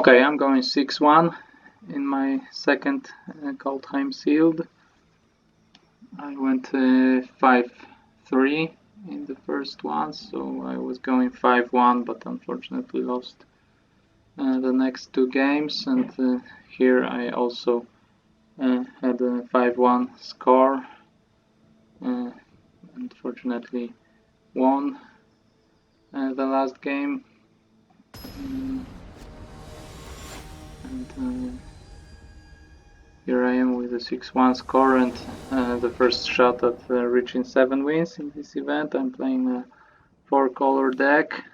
Okay, I'm going 6-1 in my second Kaldheim sealed. I went 5-3 in the first one, so I was going 5-1, but unfortunately lost the next two games, and here I also had a 5-1 score. Unfortunately won the last game, and here I am with a 6-1 score and the first shot at reaching 7 wins in this event. I'm playing a 4-color deck.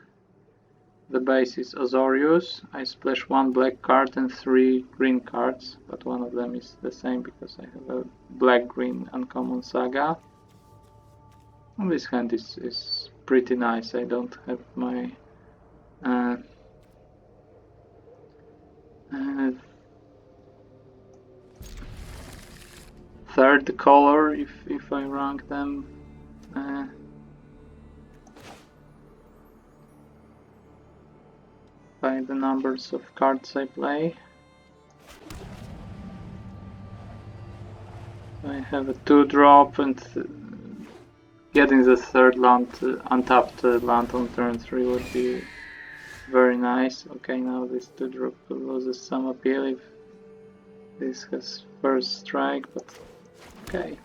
The base is Azorius. I splash 1 black card and 3 green cards, but one of them is the same because I have a black-green uncommon saga. And this hand is pretty nice. I don't have my third color if I rank them by the numbers of cards I play. I have a 2-drop, and getting the third land, untapped land on turn 3 would be very nice. Okay, now this 2-drop loses some appeal if this has first strike, but okay.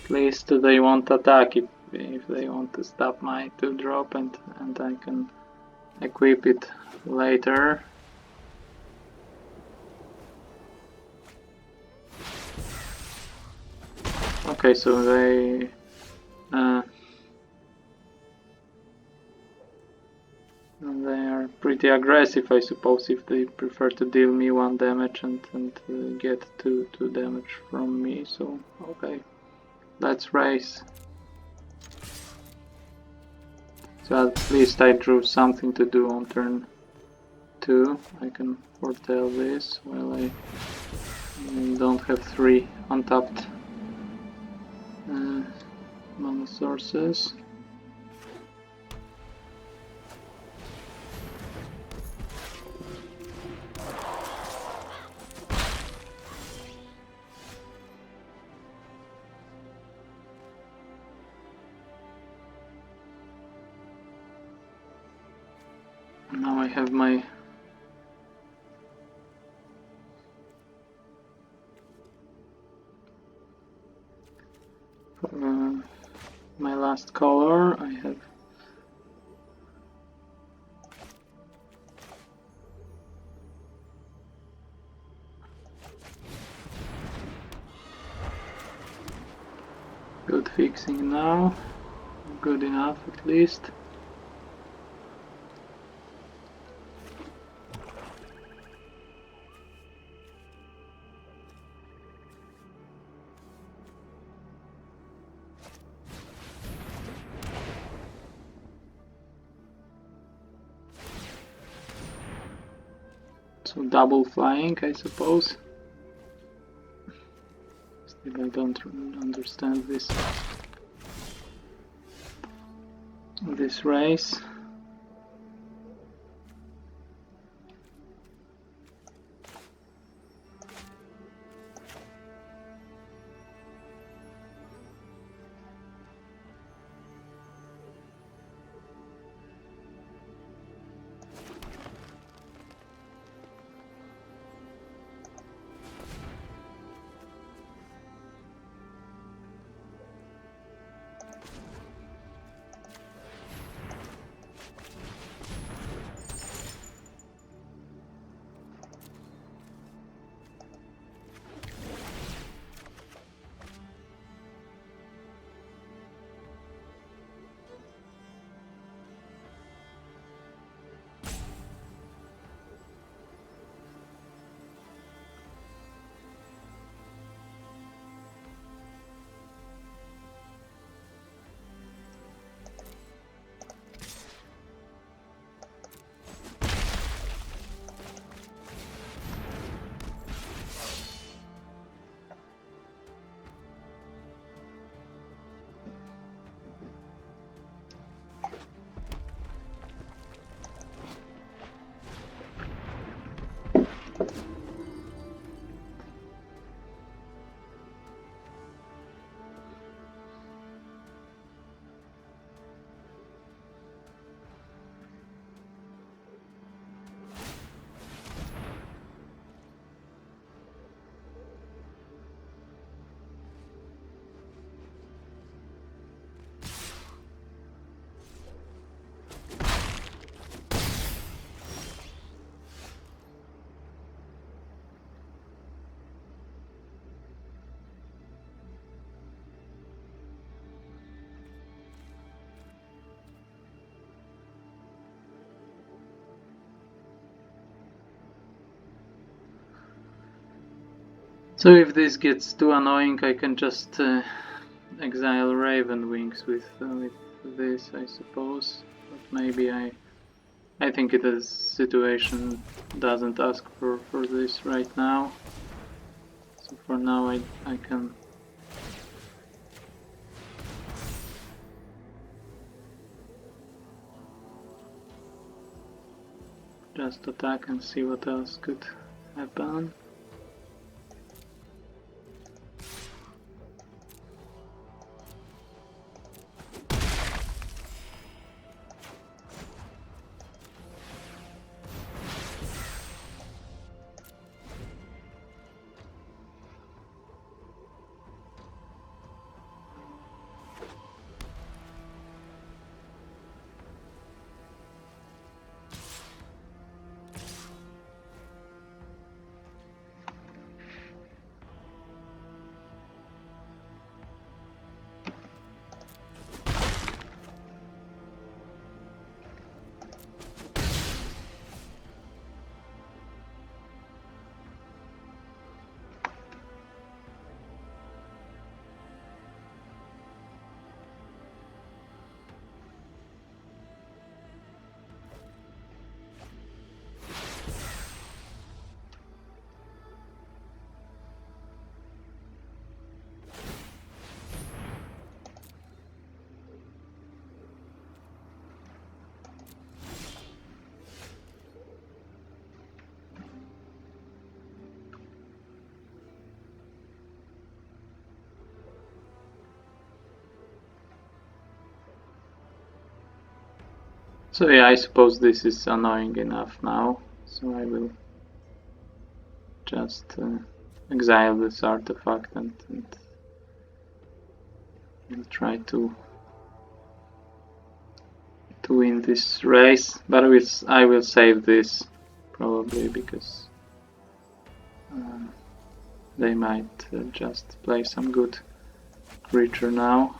At least they won't attack if they want to stop my 2-drop, and I can equip it later. Okay, so they are pretty aggressive, I suppose, if they prefer to deal me 1 damage and get 2 damage from me. So okay, let's race. So at least I drew something to do on turn 2. I can foretell this while I don't have 3 untapped mana sources. Now I have my my last color. I have good fixing now, good enough at least. So double flying, I suppose. Still I don't understand this race. So if this gets too annoying, I can just exile Raven Wings with this, I suppose. But maybe I think the situation doesn't ask for this right now. So for now I can just attack and see what else could happen. So yeah, I suppose this is annoying enough now, so I will just exile this artifact and try to win this race, but I will save this probably because they might just play some good creature now.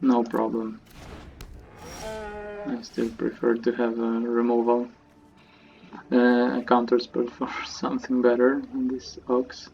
No problem. I still prefer to have a removal counter spell for something better than this Ox.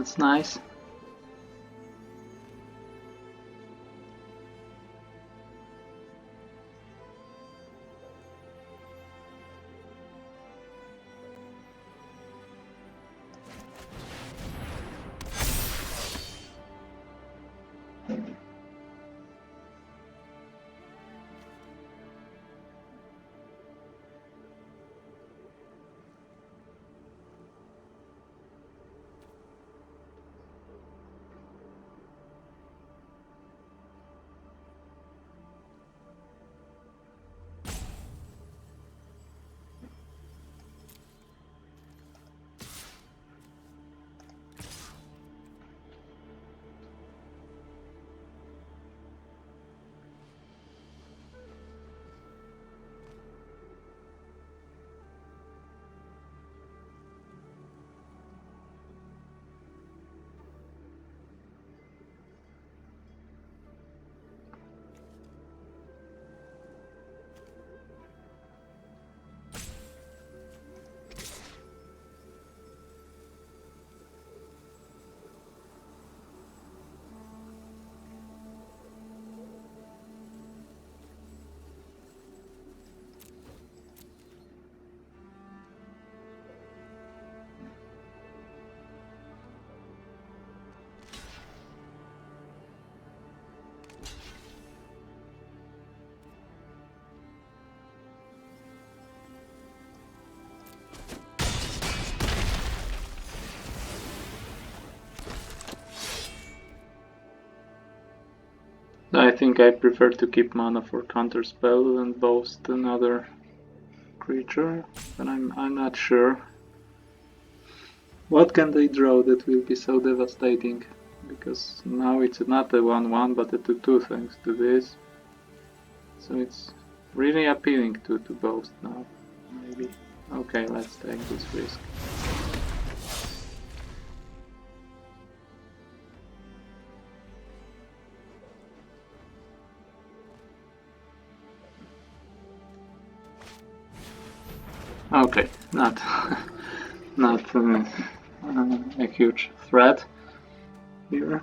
That's nice. I think I prefer to keep mana for counter spell and boast another creature, but I'm not sure. What can they draw that will be so devastating? Because now it's not a 1-1 but a 2-2 thanks to this. So it's really appealing to boast now, maybe. Okay, let's take this risk. Okay, not a huge threat here.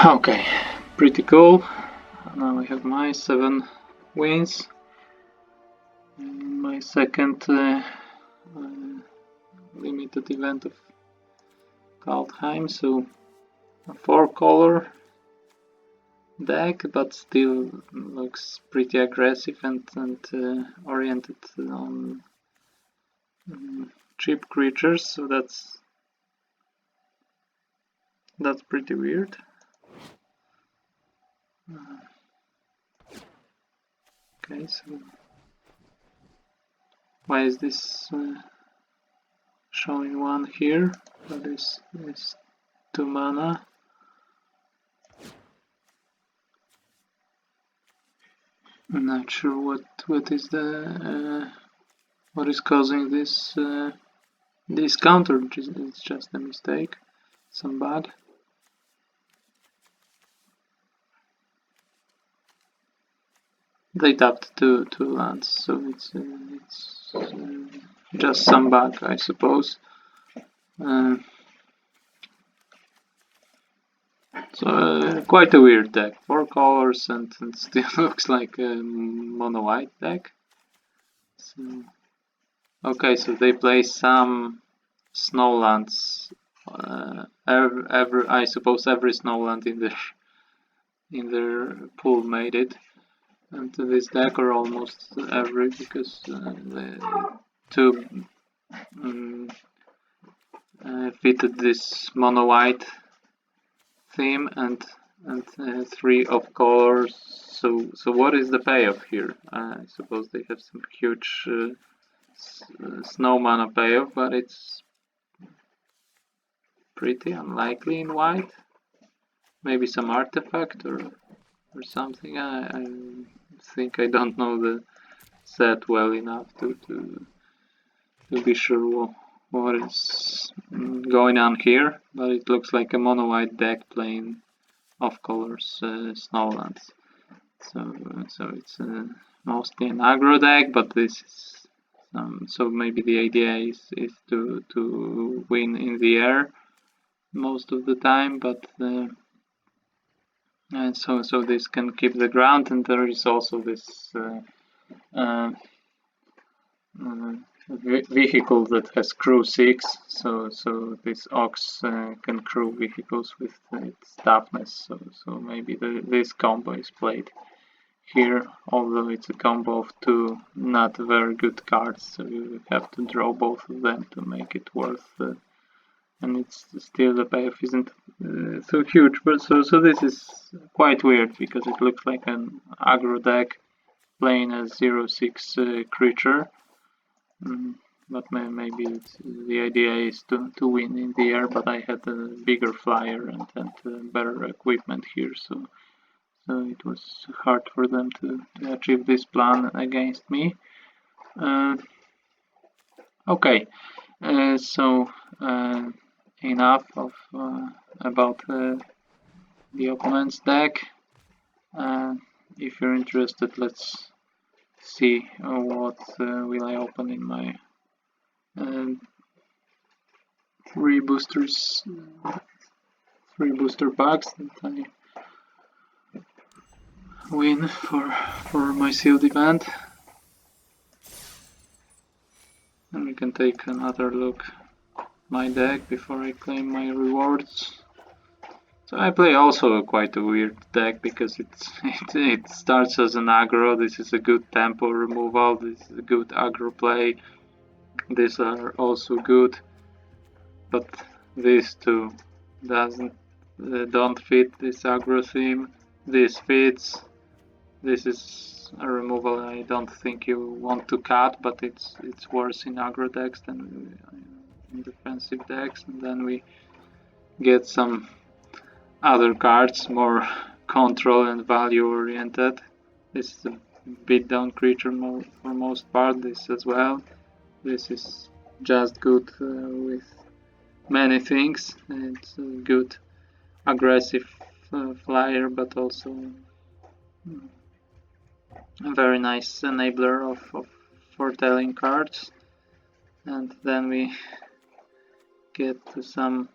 Okay, pretty cool. Now I have my 7 wins. My second limited event of Kaldheim, so a 4-color deck, but still looks pretty aggressive and oriented on cheap creatures, so that's pretty weird. Okay, so why is this showing 1 here? That is 2 mana. I'm not sure what is the what is causing this counter. It's just a mistake, some bug. They tapped two lands, so it's just some bug, I suppose. So quite a weird deck. 4 colors and still looks like a mono white deck. So, okay, so they play some snowlands. I suppose every snowland in their pool made it. And to this deck, or almost every, because the 2 fitted this mono white theme and 3 of colors. So what is the payoff here? I suppose they have some huge snow mana payoff, but it's pretty unlikely in white. Maybe some artifact or something. I think I don't know the set well enough to be sure what is going on here, but it looks like a mono white deck playing off colors snowlands. So it's mostly an aggro deck, but this is so maybe the idea is to win in the air most of the time, but and so this can keep the ground, and there is also this vehicle that has crew 6, so this ox can crew vehicles with its toughness, so maybe this combo is played here, although it's a combo of 2 not very good cards, so you have to draw both of them to make it worth, and it's still the payoff isn't so huge, but so this is quite weird, because it looks like an aggro deck playing a 0/6 creature. But maybe the idea is to win in the air, but I had a bigger flyer and better equipment here, so it was hard for them to achieve this plan against me. Okay, so enough of about the opponent's deck. If you're interested, let's see what will I open in my 3 boosters, 3 booster packs that I win for my sealed event. And we can take another look at my deck before I claim my rewards. So I play also quite a weird deck, because it starts as an aggro. This is a good tempo removal, this is a good aggro play. These are also good, but these two don't fit this aggro theme. This fits. This is a removal I don't think you want to cut, but it's worse in aggro decks than in defensive decks. And then we get some other cards, more control and value oriented. This is a beat down creature for most part. This as well. This is just good with many things. It's a good aggressive flyer, but also a very nice enabler of foretelling cards. And then we get to some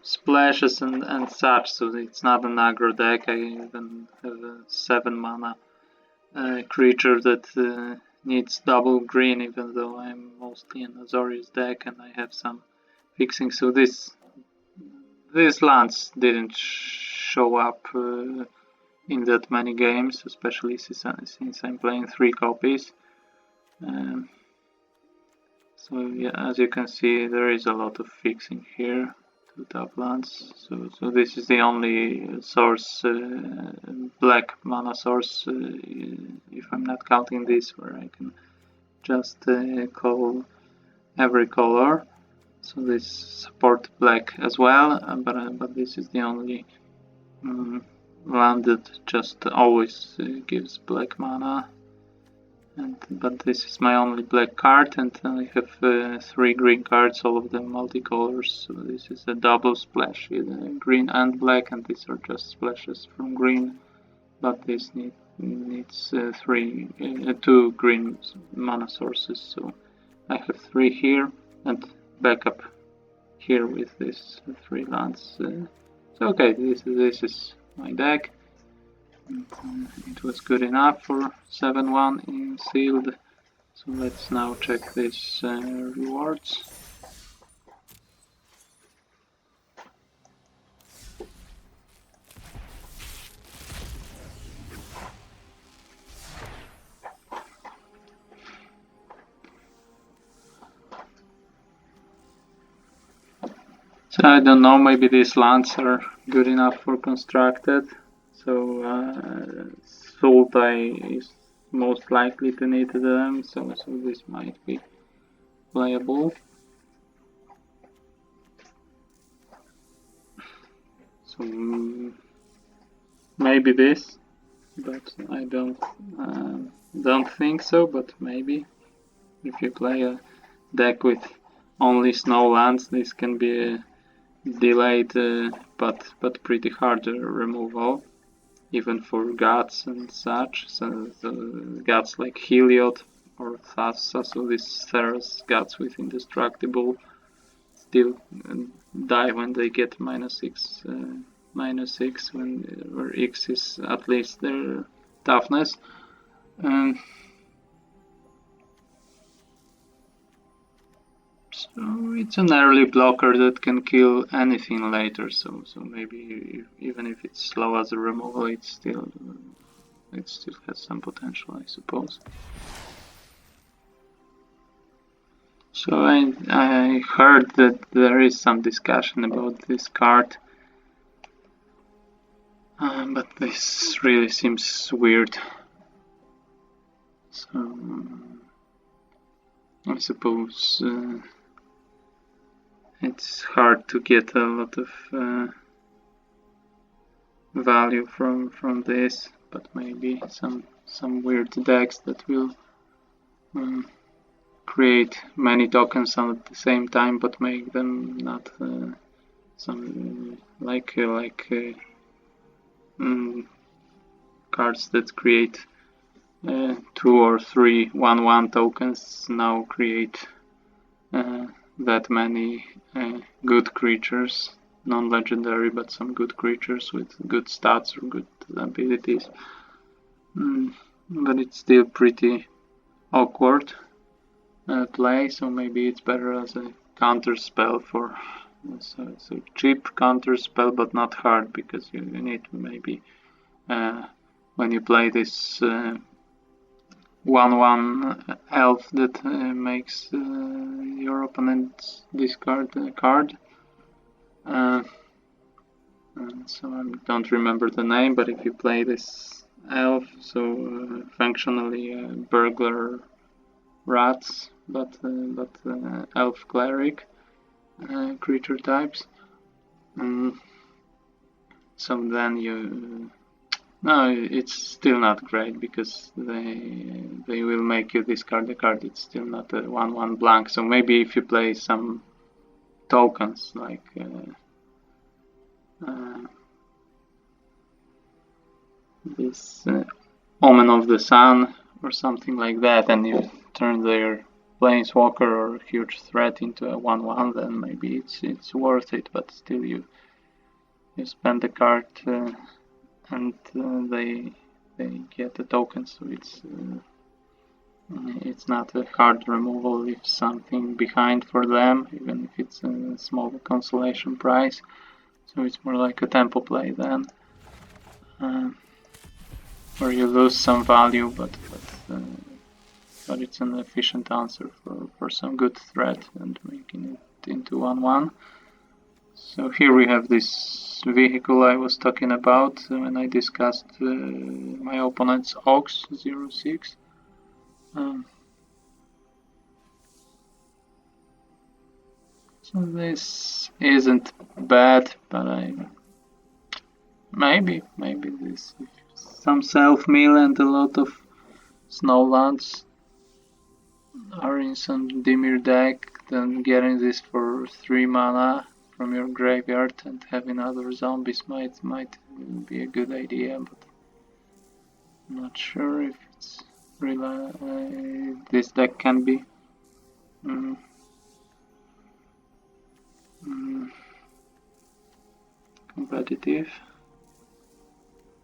splashes and such, so it's not an aggro deck. I even have a 7 mana creature that needs double green, even though I'm mostly an Azorius deck and I have some fixing. So these lands didn't show up in that many games, especially since I'm playing 3 copies. So yeah, as you can see, there is a lot of fixing here two top lands. So this is the only source, black mana source, if I'm not counting this, where I can just call every color. So this support black as well, but this is the only land that just always gives black mana. But this is my only black card, and I have 3 green cards, all of them multicolors. So this is a double splash with green and black, and these are just splashes from green. But this needs 2 green mana sources. So I have 3 here, and backup here with these 3 lands. So okay, this is my deck. It was good enough for 7-1 in sealed. So let's now check these rewards. So I don't know, maybe these lands are good enough for constructed. So Sultai is most likely to need them, so this might be playable. So maybe this, but I don't think so. But maybe if you play a deck with only snow lands, this can be a delayed but pretty hard removal, even for gods and such. So the gods like Heliod or Thassa, so these Theros gods with indestructible still die when they get -6, -6 where X is at least their toughness. So it's an early blocker that can kill anything later. So maybe even if it's slow as a removal, it still has some potential, I suppose. So I heard that there is some discussion about this card, but this really seems weird. So I suppose it's hard to get a lot of value from this, but maybe some weird decks that will create many tokens at the same time, but make them not some cards that create 2 or 3 1/1 tokens now create that many good creatures, non-legendary, but some good creatures with good stats or good abilities. But it's still pretty awkward play, so maybe it's better as a counter spell for so cheap counter spell, but not hard, because you need maybe when you play this 1/1 elf that makes your opponent discard a card. So I don't remember the name, but if you play this elf, so functionally burglar rats, but elf cleric creature types. So then you no, it's still not great, because they will make you discard the card. It's still not a 1/1 blank. So maybe if you play some tokens like this Omen of the Sun or something like that, and you turn their Planeswalker or huge threat into a 1/1, then maybe it's worth it. But still, you spend the card and they get the token, so it's not a hard removal. Leave something behind for them, even if it's a small consolation prize. So it's more like a tempo play then, where you lose some value, but it's an efficient answer for some good threat and making it into 1/1. So here we have this vehicle I was talking about when I discussed my opponent's Ox 06. So this isn't bad, but maybe this some self-mill and a lot of snowlands are in some Dimir deck, then getting this for 3 mana from your graveyard and having other zombies might be a good idea, but I'm not sure if it's really this deck can be competitive.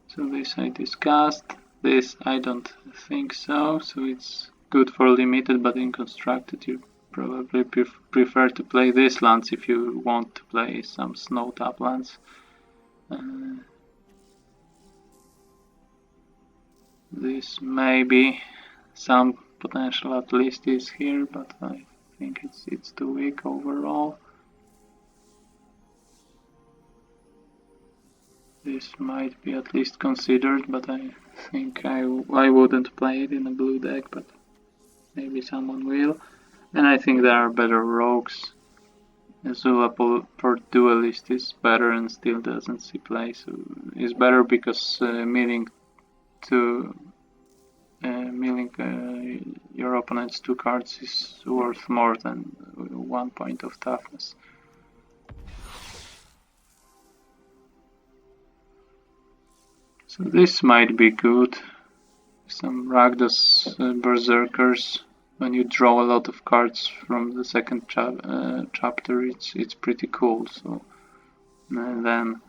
So this I discussed. This I don't think so. So it's good for limited, but in constructed you probably prefer to play these lands if you want to play some snow tap lands. This maybe some potential at least is here, but I think it's too weak overall. This might be at least considered, but I think I wouldn't play it in a blue deck, but maybe someone will. And I think there are better rogues. Azula for duelist is better and still doesn't see play, so it's better because milling your opponent's 2 cards is worth more than 1 point of toughness. So this might be good. Some Rakdos Berserkers. When you draw a lot of cards from the second chapter, it's pretty cool. So then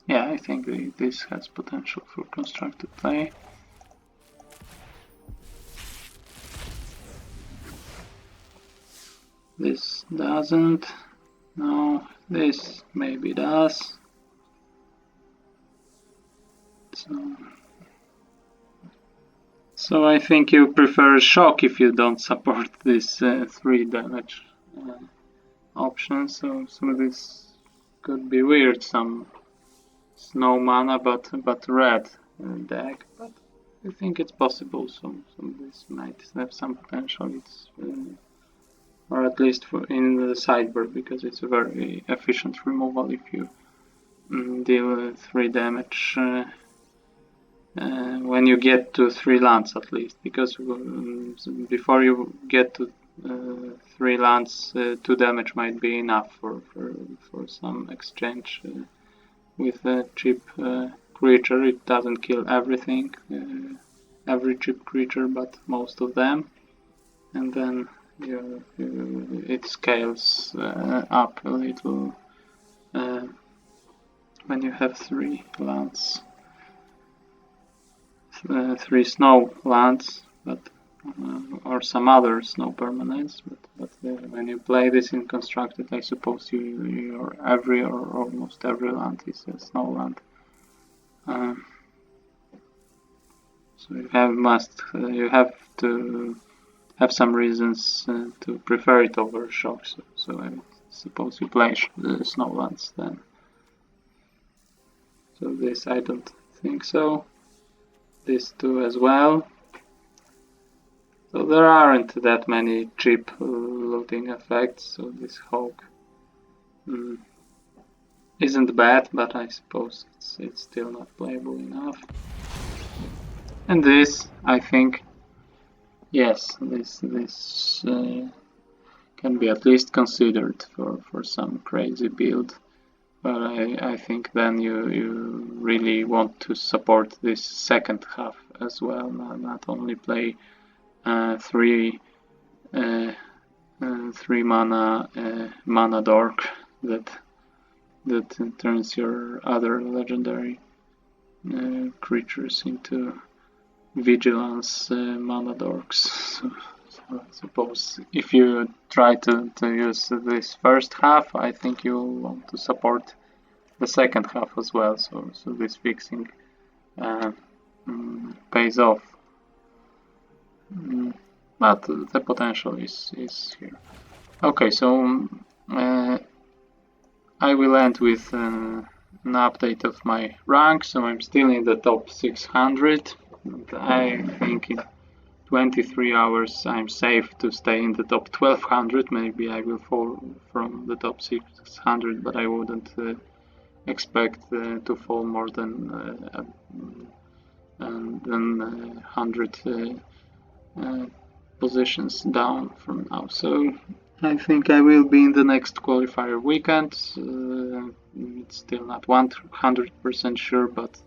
yeah, I think this has potential for constructed play. This doesn't. No, this maybe does. So I think you prefer shock if you don't support this 3 damage option. So this could be weird. Some snow mana, but red deck. But I think it's possible. So this might have some potential. It's or at least in the sideboard, because it's a very efficient removal if you deal 3 damage when you get to 3 lands at least, because before you get to 3 lands, 2 damage might be enough for some exchange with a cheap creature. It doesn't kill everything, every cheap creature, but most of them, and then it scales up a little when you have 3 lands, 3 snow lands, but or some other snow permanents. But when you play this in constructed, I suppose your every or almost every land is a snow land. So you have to have some reasons to prefer it over shock. So I suppose you play snowlands then. So this I don't think so. This too as well. So there aren't that many cheap looting effects. So this Hawk isn't bad, but I suppose it's still not playable enough. And this, I think, yes, this can be at least considered for some crazy build. But I think then you really want to support this second half as well, not only play 3 mana dork that turns your other legendary creatures into vigilance mana dorks. So I suppose if you try to use this first half, I think you'll want to support the second half as well. So this fixing pays off. but the potential is here. Okay, so I will end with an update of my rank. So I'm still in the top 600. And I think in 23 hours I'm safe to stay in the top 1200. Maybe I will fall from the top 600, but I wouldn't expect to fall more than 100 positions down from now. So I think I will be in the next qualifier weekend. It's still not 100% sure, but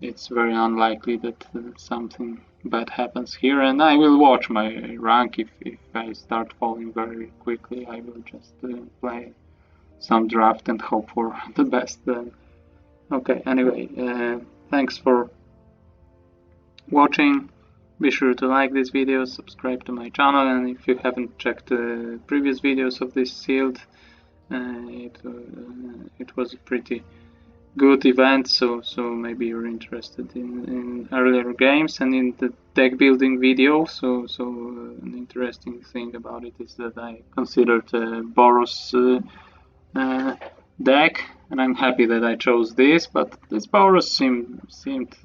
it's very unlikely that something bad happens here, and I will watch my rank. If I start falling very quickly, I will just play some draft and hope for the best. Okay, anyway, thanks for watching. Be sure to like this video, subscribe to my channel, and if you haven't checked previous videos of this sealed, it was a pretty good event, so maybe you're interested in earlier games and in the deck building video. So an interesting thing about it is that I considered Boros deck, and I'm happy that I chose this. But this Boros seemed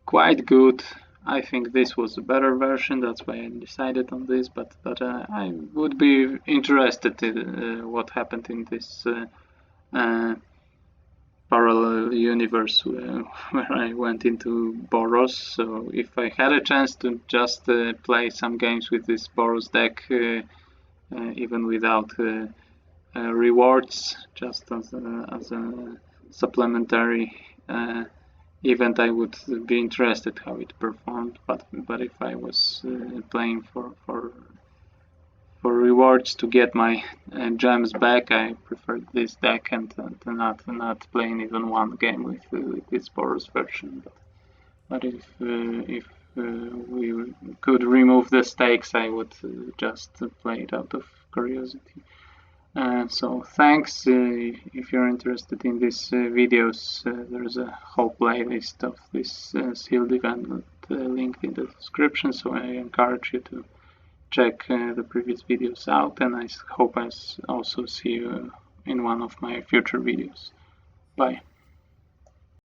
quite good. I think this was a better version, that's why I decided on this, but I would be interested in what happened in this parallel universe where I went into Boros. So if I had a chance to just play some games with this Boros deck, even without rewards, just as a supplementary event, I would be interested how it performed. But if I was playing for rewards to get my gems back, I preferred this deck and not playing even one game with this Boros version. But if we could remove the stakes, I would just play it out of curiosity. So thanks. If you're interested in these videos, there's a whole playlist of this sealed event linked in the description, so I encourage you to check the previous videos out, and I hope I also see you in one of my future videos. Bye.